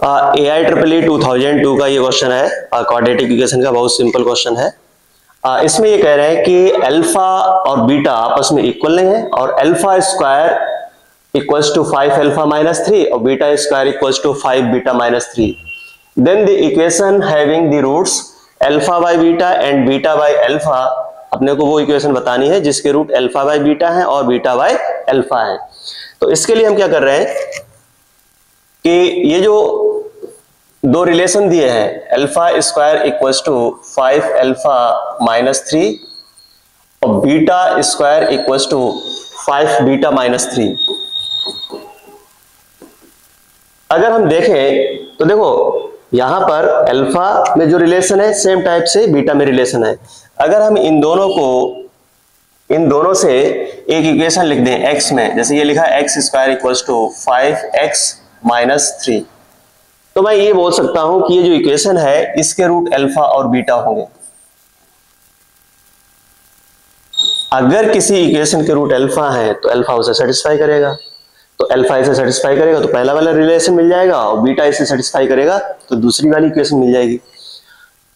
AIEEE 2002 का ये question है, क्वाड्रेटिक इक्वेशन का, बहुत सिंपल क्वेश्चन है। इसमें ये कह रहे हैं कि अल्फा और बीटा आपस में इक्वल नहीं है और alpha square equals to 5 alpha minus 3 और beta square equals to 5 beta minus 3। Then the equation having the roots alpha by beta and beta by alpha, अपने को वो इक्वेशन बतानी है जिसके रूट अल्फा बाय बीटा है और बीटा बाय अल्फा है। तो इसके लिए हम क्या कर रहे हैं कि ये जो दो रिलेशन दिए हैं, alpha square equals to 5 alpha minus 3 और beta square equals to 5 beta minus 3। अगर हम देखें तो देखो यहां पर अल्फा में जो रिलेशन है सेम टाइप से बीटा में रिलेशन है। अगर हम इन दोनों से एक इक्वेशन लिख दें x में, जैसे ये लिखा है x square equals to 5x minus 3, तो मैं ये बोल सकता हूं कि ये जो इक्वेशन है इसके रूट अल्फा और बीटा होंगे। अगर किसी इक्वेशन के रूट अल्फा है तो अल्फा उसे सेटिस्फाई करेगा, तो अल्फा इसे सेटिस्फाई करेगा तो पहला वाला रिलेशन मिल जाएगा और बीटा इसे सेटिस्फाई करेगा तो दूसरी वाली इक्वेशन मिल जाएगी।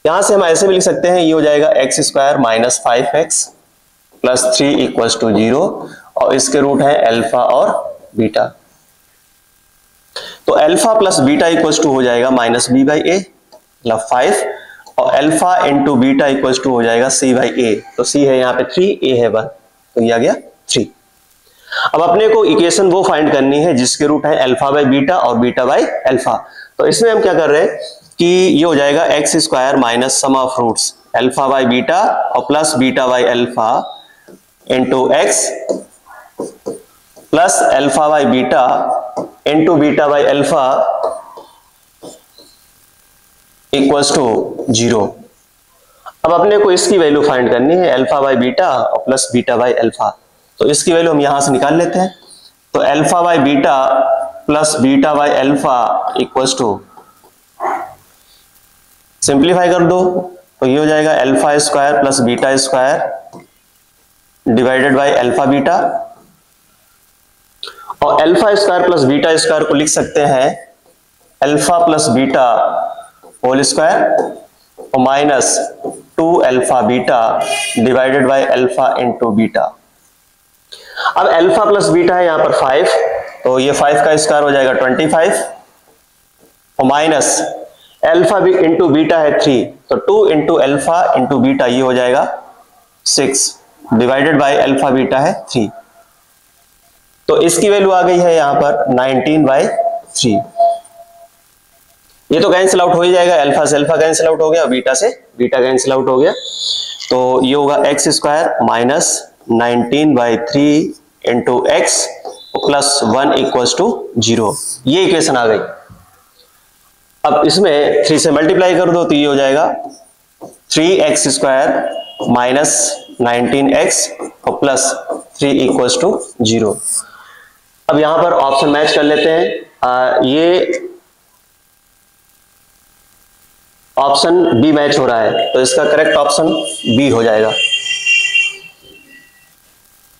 यहां से हम ऐसे भी लिख सकते हैं, ये हो जाएगा x square minus 5x plus 3 equals to 0 और इसके रूट है अल्फा और बीटा। तो alpha plus beta equals to हो जाएगा माइनस बी बाई ए मतलब 5 और alpha into beta equals to हो जाएगा सी बाई ए। तो सी है यहाँ पे 3, ए है 1, तो ये आ गया 3। अब अपने को इक्वेशन वो फाइंड करनी है जिसके रूट है अल्फा बाई बीटा और बीटा बाई अल्फा। तो इसमें हम क्या कर रहे हैं कि ये हो जाएगा x square minus sum of roots alpha by beta और plus beta by alpha into x plus alpha by beta into beta by alpha equals to 0। अब अपने को इसकी वैल्यू फाइंड करनी है अल्फा बाई बीटा और प्लस बीटा बाई अल्फा। तो इसकी वैल्यू हम यहां से निकाल लेते हैं। तो alpha by beta plus beta by alpha equals to, simplify कर दो तो ये हो जाएगा alpha square plus beta square divided by alpha beta, और alpha square plus beta square को लिख सकते हैं alpha plus beta whole square और minus 2 alpha beta divided by alpha into beta. अब अल्फा प्लस बीटा है यहां पर 5, तो ये 5 का स्क्वायर हो जाएगा 25 और माइनस अल्फा भी इंटू बीटा है 3, तो 2 इंटू अल्फा इंटू बीटा ये हो जाएगा 6 डिवाइडेड बाय अल्फा बीटा है 3। तो इसकी वैल्यू आ गई है यहां पर 19/3। ये तो कैंसिल आउट हो ही जाएगा, अल्फा से अल्फा कैंसिल आउट हो गया और बीटा से बीटा कैंसिल आउट हो गया। तो ये होगा x square minus 19/3 into x plus 1 equals to 0। ये इक्वेशन आ गई। अब इसमें 3 से मल्टीप्लाई कर दो तो ये हो जाएगा 3x स्क्वायर माइनस 19x और प्लस 3 इक्वल्स टू 0। अब यहां पर ऑप्शन मैच कर लेते हैं। ये ऑप्शन बी मैच हो रहा है तो इसका करेक्ट ऑप्शन बी हो जाएगा।